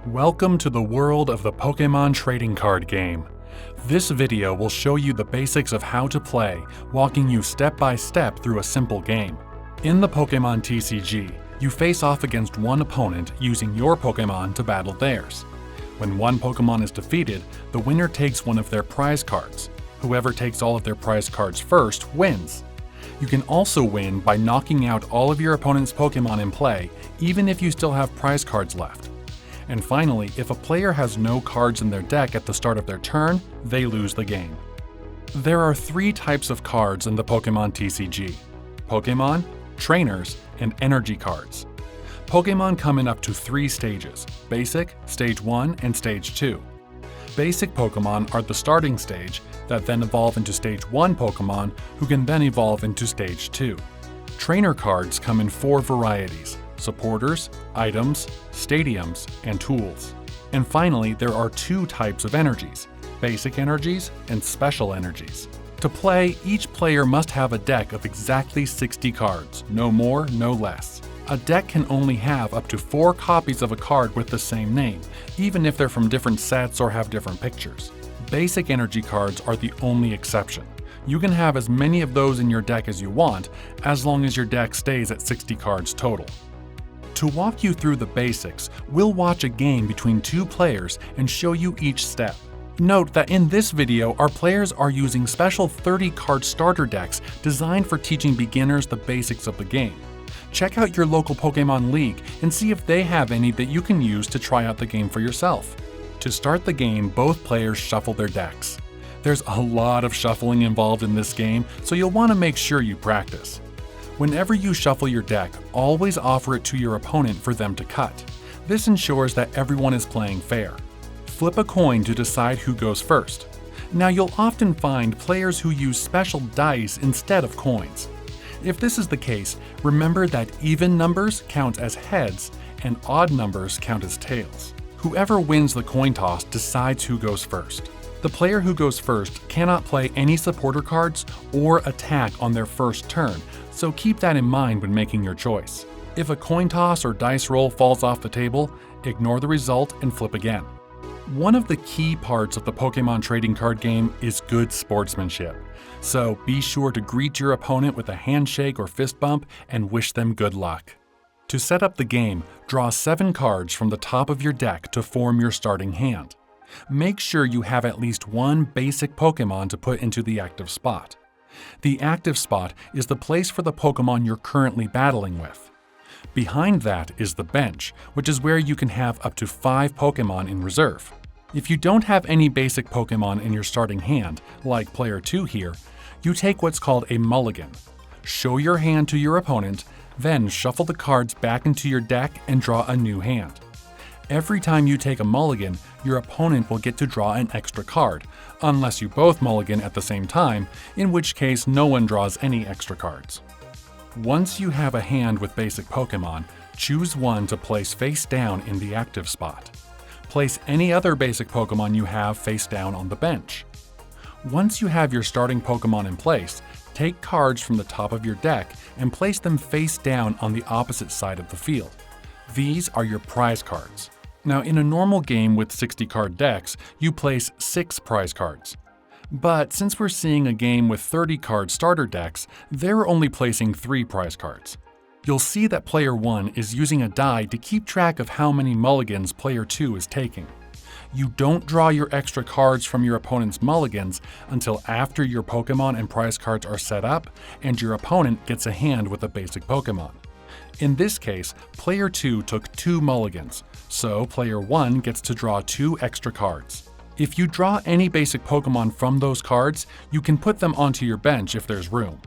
Welcome to the world of the Pokemon trading card game. This video will show you the basics of how to play, walking you step by step through a simple game. In the Pokemon TCG, you face off against one opponent using your Pokemon to battle theirs. When one Pokemon is defeated, the winner takes one of their prize cards. Whoever takes all of their prize cards first wins. You can also win by knocking out all of your opponent's Pokemon in play, even if you still have prize cards left. And finally, if a player has no cards in their deck at the start of their turn, they lose the game. There are three types of cards in the Pokemon TCG: Pokemon, Trainers, and Energy cards. Pokemon come in up to three stages: Basic, Stage 1, and Stage 2. Basic Pokemon are the starting stage that then evolve into Stage 1 Pokemon, who can then evolve into Stage 2. Trainer cards come in four varieties: Supporters, Items, Stadiums, and Tools. And finally, there are two types of energies: Basic Energies and Special Energies. To play, each player must have a deck of exactly 60 cards, no more, no less. A deck can only have up to 4 copies of a card with the same name, even if they're from different sets or have different pictures. Basic Energy cards are the only exception. You can have as many of those in your deck as you want, as long as your deck stays at 60 cards total. To walk you through the basics, we'll watch a game between two players and show you each step. Note that in this video, our players are using special 30-card starter decks designed for teaching beginners the basics of the game. Check out your local Pokemon League and see if they have any that you can use to try out the game for yourself. To start the game, both players shuffle their decks. There's a lot of shuffling involved in this game, so you'll want to make sure you practice. Whenever you shuffle your deck, always offer it to your opponent for them to cut. This ensures that everyone is playing fair. Flip a coin to decide who goes first. Now, you'll often find players who use special dice instead of coins. If this is the case, remember that even numbers count as heads and odd numbers count as tails. Whoever wins the coin toss decides who goes first. The player who goes first cannot play any supporter cards or attack on their first turn, so keep that in mind when making your choice. If a coin toss or dice roll falls off the table, ignore the result and flip again. One of the key parts of the Pokemon trading card game is good sportsmanship, so be sure to greet your opponent with a handshake or fist bump and wish them good luck. To set up the game, draw 7 cards from the top of your deck to form your starting hand. Make sure you have at least one basic Pokemon to put into the active spot. The active spot is the place for the Pokemon you're currently battling with. Behind that is the bench, which is where you can have up to 5 Pokemon in reserve. If you don't have any basic Pokemon in your starting hand, like player 2 here, you take what's called a mulligan. Show your hand to your opponent, then shuffle the cards back into your deck and draw a new hand. Every time you take a mulligan, your opponent will get to draw an extra card, unless you both mulligan at the same time, in which case no one draws any extra cards. Once you have a hand with basic Pokemon, choose one to place face down in the active spot. Place any other basic Pokemon you have face down on the bench. Once you have your starting Pokemon in place, take cards from the top of your deck and place them face down on the opposite side of the field. These are your prize cards. Now, in a normal game with 60-card decks, you place 6 prize cards. But since we're seeing a game with 30-card starter decks, they're only placing 3 prize cards. You'll see that player 1 is using a die to keep track of how many mulligans player 2 is taking. You don't draw your extra cards from your opponent's mulligans until after your Pokemon and prize cards are set up and your opponent gets a hand with a basic Pokemon. In this case, player 2 took 2 mulligans, so player 1 gets to draw 2 extra cards. If you draw any basic Pokemon from those cards, you can put them onto your bench if there's room.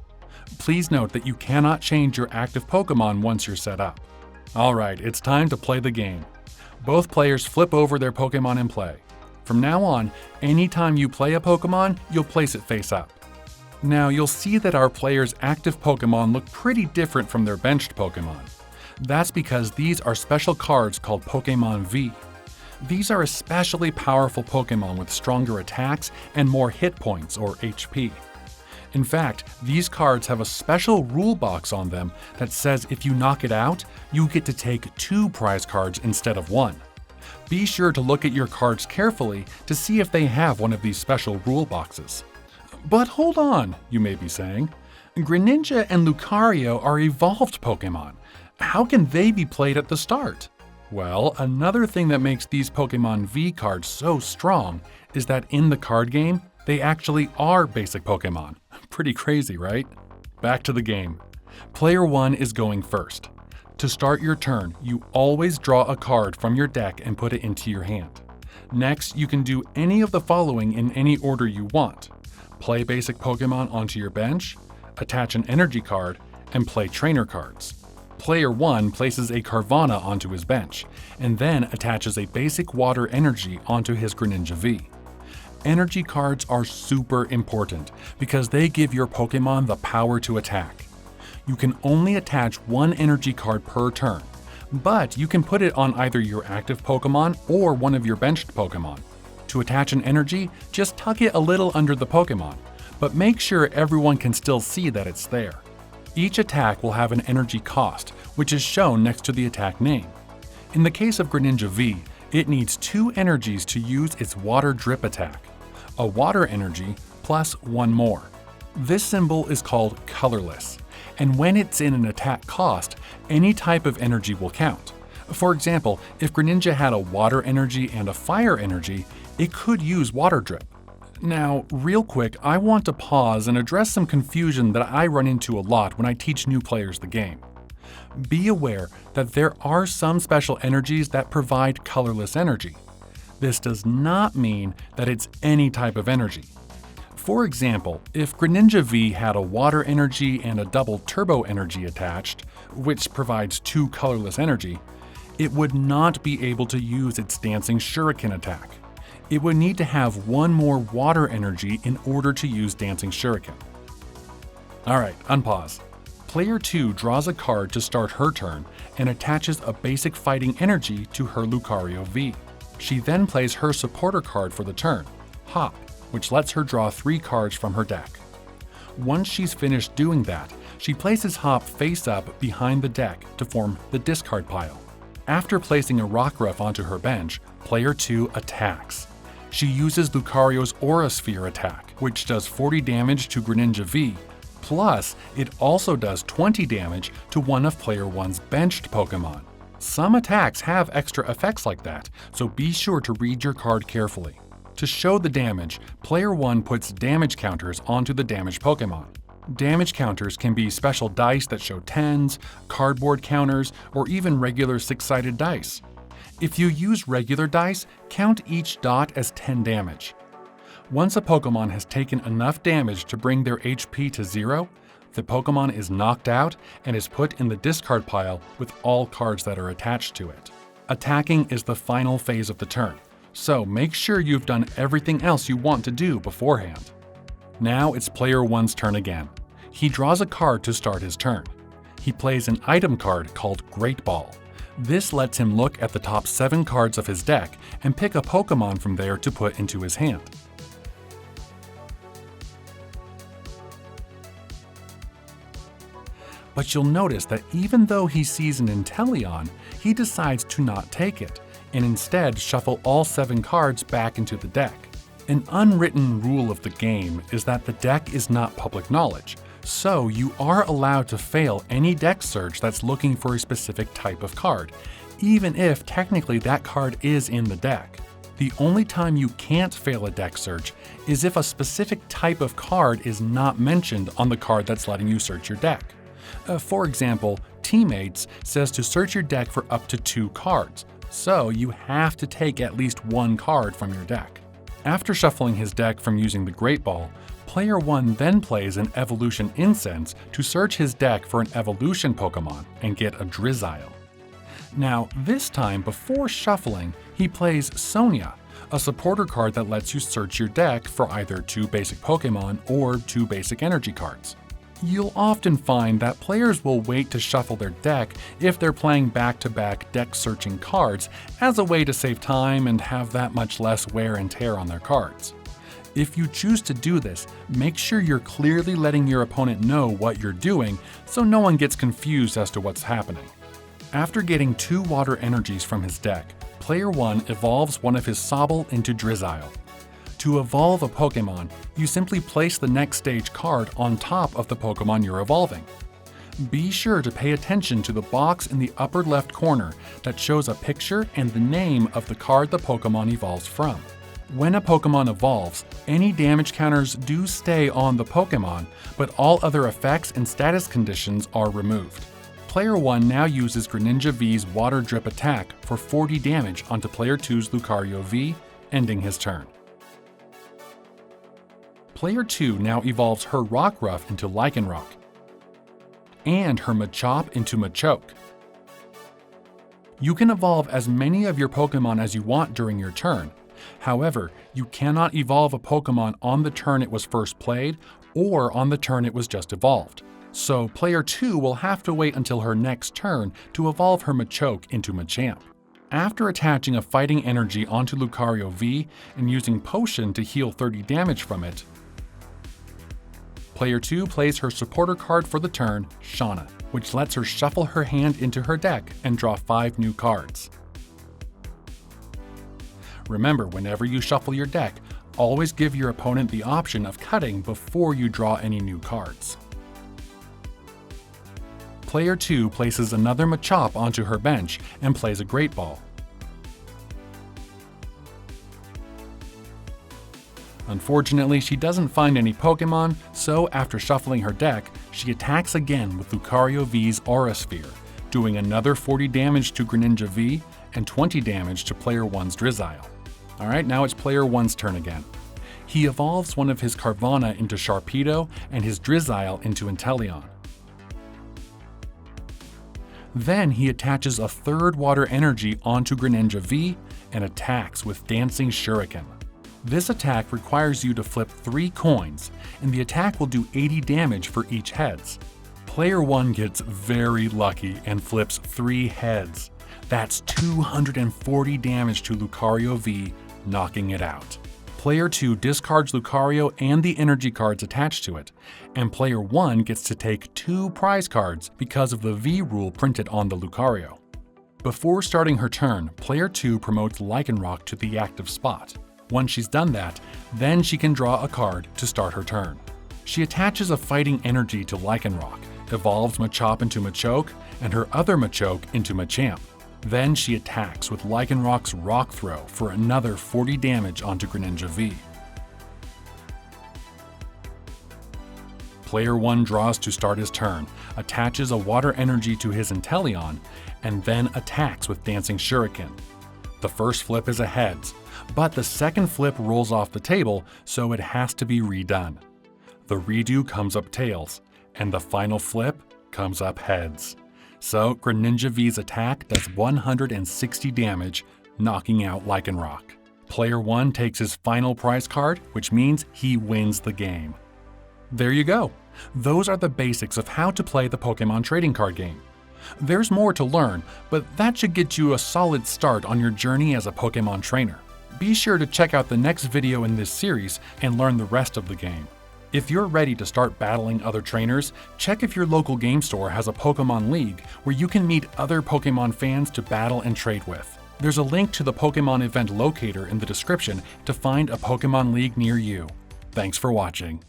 Please note that you cannot change your active Pokemon once you're set up. Alright, it's time to play the game. Both players flip over their Pokemon in play. From now on, anytime you play a Pokemon, you'll place it face up. Now, you'll see that our players' active Pokemon look pretty different from their benched Pokemon. That's because these are special cards called Pokemon V. These are especially powerful Pokemon with stronger attacks and more hit points, or HP. In fact, these cards have a special rule box on them that says if you knock it out, you get to take 2 prize cards instead of 1. Be sure to look at your cards carefully to see if they have one of these special rule boxes. But hold on, you may be saying. Greninja and Lucario are evolved Pokemon. How can they be played at the start? Well, another thing that makes these Pokemon V cards so strong is that in the card game, they actually are basic Pokemon. Pretty crazy, right? Back to the game. Player 1 is going first. To start your turn, you always draw a card from your deck and put it into your hand. Next, you can do any of the following in any order you want. Play basic Pokemon onto your bench, attach an energy card, and play trainer cards. Player 1 places a Carvanha onto his bench, and then attaches a basic water energy onto his Greninja V. Energy cards are super important because they give your Pokemon the power to attack. You can only attach one energy card per turn, but you can put it on either your active Pokemon or one of your benched Pokemon. To attach an energy, just tuck it a little under the Pokemon, but make sure everyone can still see that it's there. Each attack will have an energy cost, which is shown next to the attack name. In the case of Greninja V, it needs 2 energies to use its water drip attack. A water energy plus 1 more. This symbol is called Colorless, and when it's in an attack cost, any type of energy will count. For example, if Greninja had a water energy and a fire energy, it could use water drip. Now, real quick, I want to pause and address some confusion that I run into a lot when I teach new players the game. Be aware that there are some special energies that provide colorless energy. This does not mean that it's any type of energy. For example, if Greninja V had a water energy and a double turbo energy attached, which provides 2 colorless energy, it would not be able to use its Dancing Shuriken attack. It would need to have 1 more water energy in order to use Dancing Shuriken. Alright, unpause. Player 2 draws a card to start her turn and attaches a basic fighting energy to her Lucario V. She then plays her supporter card for the turn, Hop, which lets her draw 3 cards from her deck. Once she's finished doing that, she places Hop face up behind the deck to form the discard pile. After placing a Rockruff onto her bench, player 2 attacks. She uses Lucario's Aura Sphere attack, which does 40 damage to Greninja V, plus it also does 20 damage to one of player 1's benched Pokemon. Some attacks have extra effects like that, so be sure to read your card carefully. To show the damage, player 1 puts damage counters onto the damaged Pokemon. Damage counters can be special dice that show 10s, cardboard counters, or even regular 6-sided dice. If you use regular dice, count each dot as 10 damage. Once a Pokemon has taken enough damage to bring their HP to 0, the Pokemon is knocked out and is put in the discard pile with all cards that are attached to it. Attacking is the final phase of the turn, so make sure you've done everything else you want to do beforehand. Now it's player 1's turn again. He draws a card to start his turn. He plays an item card called Great Ball. This lets him look at the top 7 cards of his deck and pick a Pokemon from there to put into his hand. But you'll notice that even though he sees an Inteleon, he decides to not take it, and instead shuffle all 7 cards back into the deck. An unwritten rule of the game is that the deck is not public knowledge, so you are allowed to fail any deck search that's looking for a specific type of card, even if technically that card is in the deck. The only time you can't fail a deck search is if a specific type of card is not mentioned on the card that's letting you search your deck. For example, Teammates says to search your deck for up to 2 cards, so you have to take at least 1 card from your deck. After shuffling his deck from using the Great Ball, player 1 then plays an Evolution Incense to search his deck for an Evolution Pokemon and get a Drizzile. Now, this time before shuffling, he plays Sonia, a supporter card that lets you search your deck for either 2 basic Pokemon or 2 basic energy cards. You'll often find that players will wait to shuffle their deck if they're playing back-to-back deck-searching cards as a way to save time and have that much less wear and tear on their cards. If you choose to do this, make sure you're clearly letting your opponent know what you're doing so no one gets confused as to what's happening. After getting 2 water energies from his deck, Player 1 evolves one of his Sobble into Drizzile. To evolve a Pokémon, you simply place the next stage card on top of the Pokémon you're evolving. Be sure to pay attention to the box in the upper left corner that shows a picture and the name of the card the Pokémon evolves from. When a Pokémon evolves, any damage counters do stay on the Pokémon, but all other effects and status conditions are removed. Player 1 now uses Greninja V's Water Drip attack for 40 damage onto Player 2's Lucario V, ending his turn. Player 2 now evolves her Rockruff into Lycanroc, and her Machop into Machoke. You can evolve as many of your Pokémon as you want during your turn. However, you cannot evolve a Pokémon on the turn it was first played or on the turn it was just evolved. So Player 2 will have to wait until her next turn to evolve her Machoke into Machamp. After attaching a Fighting Energy onto Lucario V and using Potion to heal 30 damage from it, Player 2 plays her supporter card for the turn, Shauna, which lets her shuffle her hand into her deck and draw 5 new cards. Remember, whenever you shuffle your deck, always give your opponent the option of cutting before you draw any new cards. Player 2 places another Machop onto her bench and plays a Great Ball. Unfortunately, she doesn't find any Pokémon, so after shuffling her deck, she attacks again with Lucario V's Aura Sphere, doing another 40 damage to Greninja V and 20 damage to Player 1's Drizzile. Alright, now it's Player 1's turn again. He evolves one of his Carvanha into Sharpedo and his Drizzile into Inteleon. Then he attaches a third Water Energy onto Greninja V and attacks with Dancing Shuriken. This attack requires you to flip 3 coins, and the attack will do 80 damage for each heads. Player 1 gets very lucky and flips 3 heads. That's 240 damage to Lucario V, knocking it out. Player 2 discards Lucario and the energy cards attached to it, and Player 1 gets to take 2 prize cards because of the V rule printed on the Lucario. Before starting her turn, Player 2 promotes Lycanroc to the active spot. Once she's done that, then she can draw a card to start her turn. She attaches a Fighting Energy to Lycanroc, evolves Machop into Machoke, and her other Machoke into Machamp. Then she attacks with Lycanroc's Rock Throw for another 40 damage onto Greninja V. Player 1 draws to start his turn, attaches a Water Energy to his Inteleon, and then attacks with Dancing Shuriken. The first flip is a heads, but the second flip rolls off the table, so it has to be redone. The redo comes up tails, and the final flip comes up heads. So Greninja V's attack does 160 damage, knocking out Lycanroc. Player 1 takes his final prize card, which means he wins the game. There you go. Those are the basics of how to play the Pokemon trading card game. There's more to learn, but that should get you a solid start on your journey as a Pokemon trainer. Be sure to check out the next video in this series and learn the rest of the game. If you're ready to start battling other trainers, check if your local game store has a Pokemon League where you can meet other Pokemon fans to battle and trade with. There's a link to the Pokemon event locator in the description to find a Pokemon League near you. Thanks for watching.